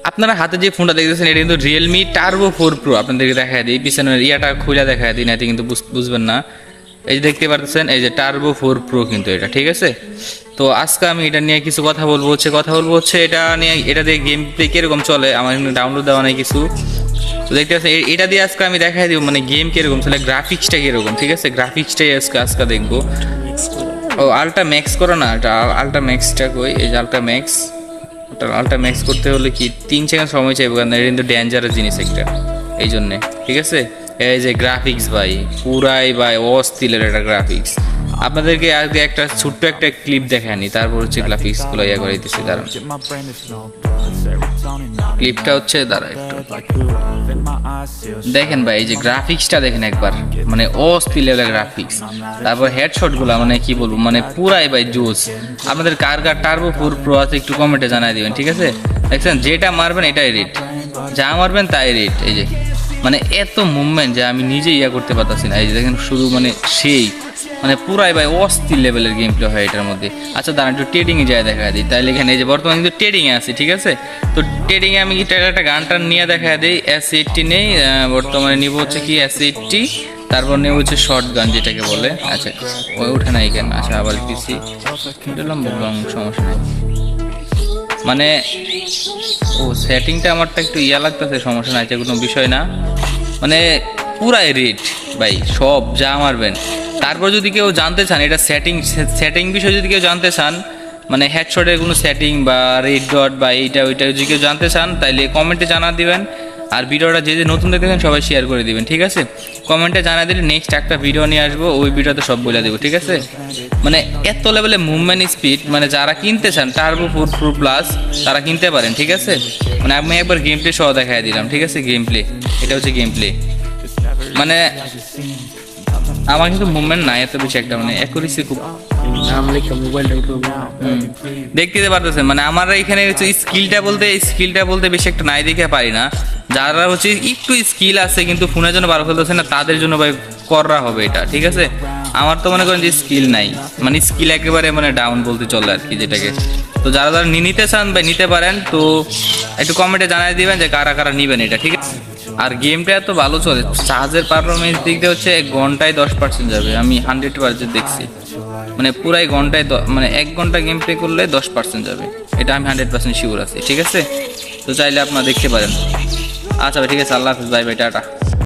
আপনারা হাতে যে ফোনটা দেখতেছেন এটা কিন্তু রিয়েলমি টার্বো 4 প্রো। আপনাদেরকে দেখা দিই, পিছনের ইয়াটা খুলে দেখা দিই, না কিন্তু বুঝবেন না। এই যে দেখতে পাচ্ছেন, এই যে টার্বো 4 প্রো কিন্তু এটা, ঠিক আছে। তো আজকে আমি এটা নিয়ে কিছু কথা বলবো হচ্ছে এটা নিয়ে, এটা দিয়ে গেম প্লে কিরকম চলে। আমার এখানে ডাউনলোড দেওয়া নাই কিছু, তো দেখতে পাচ্ছেন এটা দিয়ে আজকে আমি দেখাই দিব মানে গেম কিরকম চলে, গ্রাফিক্সটা কিরকম, ঠিক আছে। গ্রাফিক্সটাই আজকে দেখবো। ও আলট্রা ম্যাক্স করো না, এটা আলট্রা ম্যাক্সটা কই, এই যে আলট্রা ম্যাক্স। ওটা আলট্রা ম্যাক্স করতে হলে কি 3 সেকেন্ড সময় চাইবো, কারণ এটা কিন্তু ডেঞ্জারাস জিনিস একটা, এই জন্যে, ঠিক আছে। এই যে গ্রাফিক্স ভাই, পুরাই ভাই অস্থিলের একটা গ্রাফিক্স। আপনাদেরকে আজকে একটা ছোট্ট একটা ক্লিপ দেখায়নি, তারপর হচ্ছে গ্রাফিক্সগুলো ইয়ে করে দিতেছি। দাঁড়ান, ক্লিপটা হচ্ছে দাঁড়া একটু দেখেন ভাই, এই যে গ্রাফিক্সটা দেখেন একবার, মানে অস্থির লেভেলের গ্রাফিক্স। তারপর হেডশটগুলো মানে কি বলবো, মানে পুরাই ভাই জোস। আপনাদের কার টার্বো 4 প্রো আছে একটু কমেন্টে জানাই দিবেন, ঠিক আছে। দেখছেন যেটা মারবেন এটাই রেট, যা মারবেন তাই রেট। এই যে মানে এত মুভমেন্ট যে আমি নিজে ইয়া করতে পারতাছি না। এই যে দেখেন শুধু মানে সেই মানে পুরাই ভাই অস্থির লেভেলের গেম প্লে হয় এটার মধ্যে। আচ্ছা দাঁড়ান একটু ট্রেডিংয়ে যায় দেখা দিই, তাহলে এখানে এই যে বর্তমানে কিন্তু ট্রেডিংয়ে আছি, ঠিক আছে। তো ট্রেডিংয়ে আমি একটা গানটা নিয়ে দেখা দিই। S80 নেই, বর্তমানে নিব হচ্ছে কি S80, তারপর নেব হচ্ছে শর্ট গান যেটাকে বলে। আচ্ছা ওই উঠে না এখানে, আচ্ছা আবার পিসি বললাম সমস্যা নেই। মানে ও সেটিংটা আমারটা একটু ইয়া লাগতেছে, সমস্যা নাই, কোনো বিষয় না। মানে পুরাই রেট ভাই, সব যা মারবেন। তারপর যদি কেউ জানতে চান এটা সেটিং বিষয়ে যদি কেউ জানতে চান, মানে হেডশটের কোনো সেটিং বা রেড ডট বা এইটা ওইটা যদি কেউ জানতে চান, তাইলে কমেন্টে জানা দিবেন। আর ভিডিওটা যে নতুন দেখতেছেন সবাই শেয়ার করে দিবেন, ঠিক আছে। কমেন্টে জানা দিলে নেক্সট একটা ভিডিও নিয়ে আসবো, ওই ভিডিওতে সব বলে দেবো, ঠিক আছে। মানে এত লেভেলে মুভমেন্ট স্পিড, মানে যারা কিনতে চান টার্বো 4 প্রো প্লাস তারা কিনতে পারেন, ঠিক আছে। মানে আমি একবার গেম প্লে সহ দেখাই দিলাম, ঠিক আছে। গেম প্লে, এটা হচ্ছে গেম প্লে। মানে আমার কিন্তু মুভমেন্ট নাই এত বেশি একটা, মানে অ্যাকুরেসি খুব দেখতে পারতেছেন। মানে আমার এখানে হচ্ছে স্কিলটা বলতে বেশি একটা নাই দেখে পারি না। যারা হচ্ছে একটু স্কিল আছে কিন্তু ফোনের জন্য ভালো ফেলতেছে না, তাদের জন্য ভাই করা হবে এটা, ঠিক আছে। আমার তো মনে করেন যে স্কিল নাই, মানে স্কিল একেবারে মানে ডাউন বলতে চলে আর কি যেটাকে। তো যারা যারা নিতে চান ভাই নিতে পারেন, তো একটু কমেন্টে জানাই দিবেন যে কারা কারা নিবেন এটা, ঠিক আছে। আর গেমটা এত ভালো চলে, চার্জের পারফরমেন্স দিক দিয়ে হচ্ছে 1 ঘন্টায় 10% যাবে, আমি 100% দেখছি। মানে পুরাই ঘন্টায় মানে 1 ঘন্টা গেম প্লে করলে 10% যাবে, এটা আমি 100% শিওর আছি, ঠিক আছে। তো চাইলে আপনারা দেখতে পারেন। আচ্ছা ভাই ঠিক আছে, আল্লাহ হাফিজ, বাই বাই, টাটা।